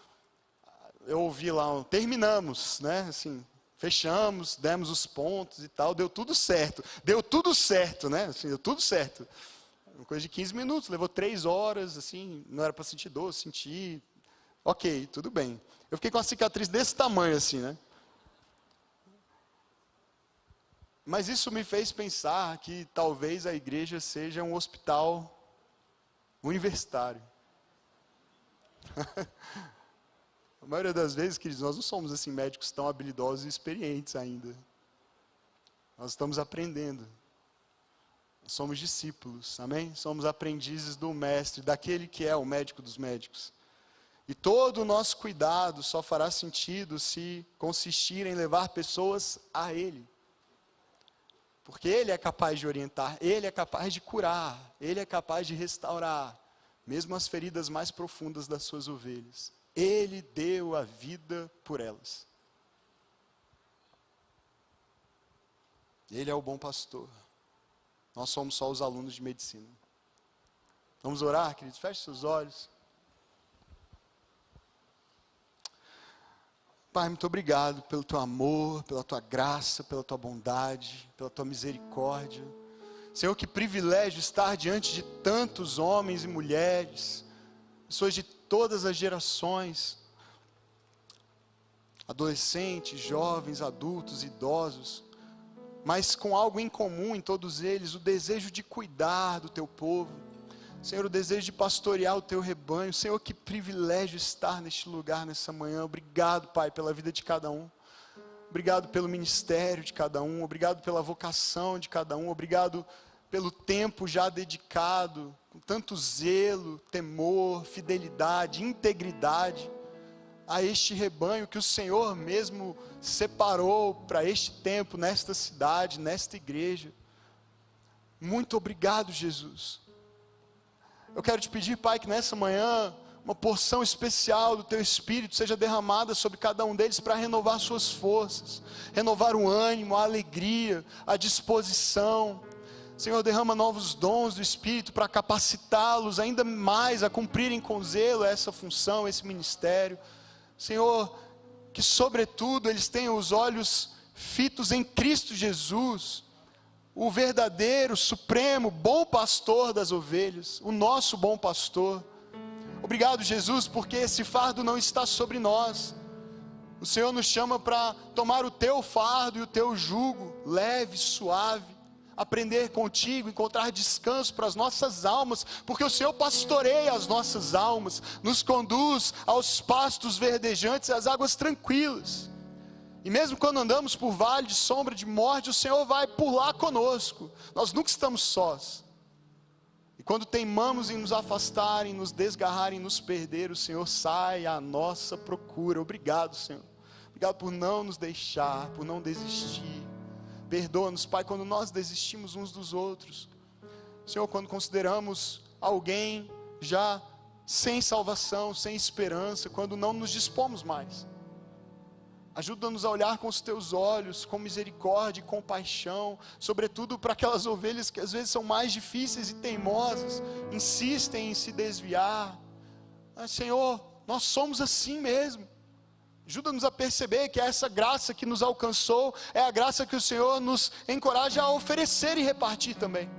eu ouvi lá, terminamos, né? Assim, fechamos, demos os pontos e tal, deu tudo certo. Deu tudo certo, né? Assim, deu tudo certo. Uma coisa de 15 minutos, levou 3 horas, assim, não era para sentir dor, senti. Ok, tudo bem. Eu fiquei com uma cicatriz desse tamanho, assim, né? Mas isso me fez pensar que talvez a igreja seja um hospital universitário. A maioria das vezes, queridos, nós não somos assim médicos tão habilidosos e experientes ainda. Nós estamos aprendendo. Nós somos discípulos, amém? Somos aprendizes do mestre, daquele que é o médico dos médicos. E todo o nosso cuidado só fará sentido se consistir em levar pessoas a Ele. Porque Ele é capaz de orientar, Ele é capaz de curar, Ele é capaz de restaurar, mesmo as feridas mais profundas das suas ovelhas. Ele deu a vida por elas. Ele é o bom pastor. Nós somos só os alunos de medicina. Vamos orar, queridos? Feche seus olhos. Pai, muito obrigado pelo teu amor, pela tua graça, pela tua bondade, pela tua misericórdia. Senhor, que privilégio estar diante de tantos homens e mulheres, pessoas de todas as gerações, adolescentes, jovens, adultos, idosos, mas com algo em comum em todos eles, o desejo de cuidar do teu povo. Senhor, o desejo de pastorear o teu rebanho. Senhor, que privilégio estar neste lugar nessa manhã. Obrigado, Pai, pela vida de cada um. Obrigado pelo ministério de cada um. Obrigado pela vocação de cada um. Obrigado pelo tempo já dedicado, com tanto zelo, temor, fidelidade, integridade, a este rebanho que o Senhor mesmo separou para este tempo, nesta cidade, nesta igreja. Muito obrigado, Jesus. Eu quero te pedir, Pai, que nessa manhã uma porção especial do teu Espírito seja derramada sobre cada um deles para renovar suas forças, renovar o ânimo, a alegria, a disposição. Senhor, derrama novos dons do Espírito para capacitá-los ainda mais a cumprirem com zelo essa função, esse ministério. Senhor, que sobretudo eles tenham os olhos fitos em Cristo Jesus, o verdadeiro, supremo, bom pastor das ovelhas, o nosso bom pastor. Obrigado, Jesus, porque esse fardo não está sobre nós. O Senhor nos chama para tomar o teu fardo e o teu jugo, leve, suave, aprender contigo, encontrar descanso para as nossas almas, porque o Senhor pastoreia as nossas almas, nos conduz aos pastos verdejantes e às águas tranquilas. E mesmo quando andamos por vale de sombra de morte, o Senhor vai por lá conosco. Nós nunca estamos sós. E quando teimamos em nos afastar, em nos desgarrar, em nos perder, o Senhor sai à nossa procura. Obrigado, Senhor. Obrigado por não nos deixar, por não desistir. Perdoa-nos, Pai, quando nós desistimos uns dos outros. Senhor, quando consideramos alguém já sem salvação, sem esperança, quando não nos dispomos mais. Ajuda-nos a olhar com os teus olhos, com misericórdia e compaixão, sobretudo para aquelas ovelhas que às vezes são mais difíceis e teimosas, insistem em se desviar. Mas, Senhor, nós somos assim mesmo. Ajuda-nos a perceber que essa graça que nos alcançou é a graça que o Senhor nos encoraja a oferecer e repartir também.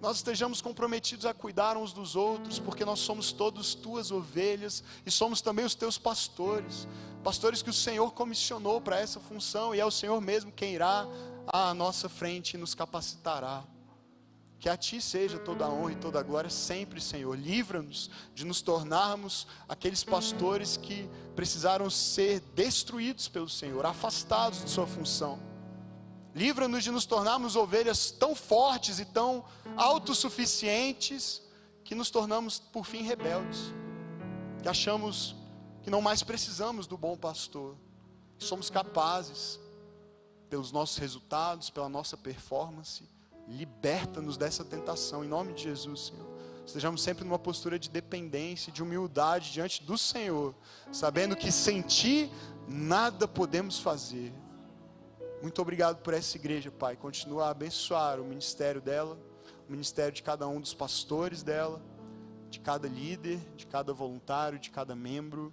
Nós estejamos comprometidos a cuidar uns dos outros, porque nós somos todos tuas ovelhas e somos também os teus pastores. Pastores que o Senhor comissionou para essa função, e é o Senhor mesmo quem irá à nossa frente e nos capacitará. Que a Ti seja toda a honra e toda a glória sempre, Senhor. Livra-nos de nos tornarmos aqueles pastores que precisaram ser destruídos pelo Senhor, afastados de sua função. Livra-nos de nos tornarmos ovelhas tão fortes e tão autossuficientes que nos tornamos, por fim, rebeldes. Que achamos que não mais precisamos do bom pastor. Que somos capazes, pelos nossos resultados, pela nossa performance. Liberta-nos dessa tentação, em nome de Jesus, Senhor. Estejamos sempre numa postura de dependência, de humildade diante do Senhor, sabendo que sem Ti nada podemos fazer. Muito obrigado por essa igreja, Pai. Continua a abençoar o ministério dela, o ministério de cada um dos pastores dela, de cada líder, de cada voluntário, de cada membro.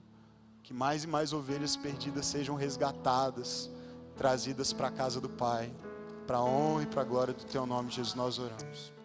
Que mais e mais ovelhas perdidas sejam resgatadas, trazidas para a casa do Pai. Para a honra e para a glória do Teu nome, Jesus, nós oramos.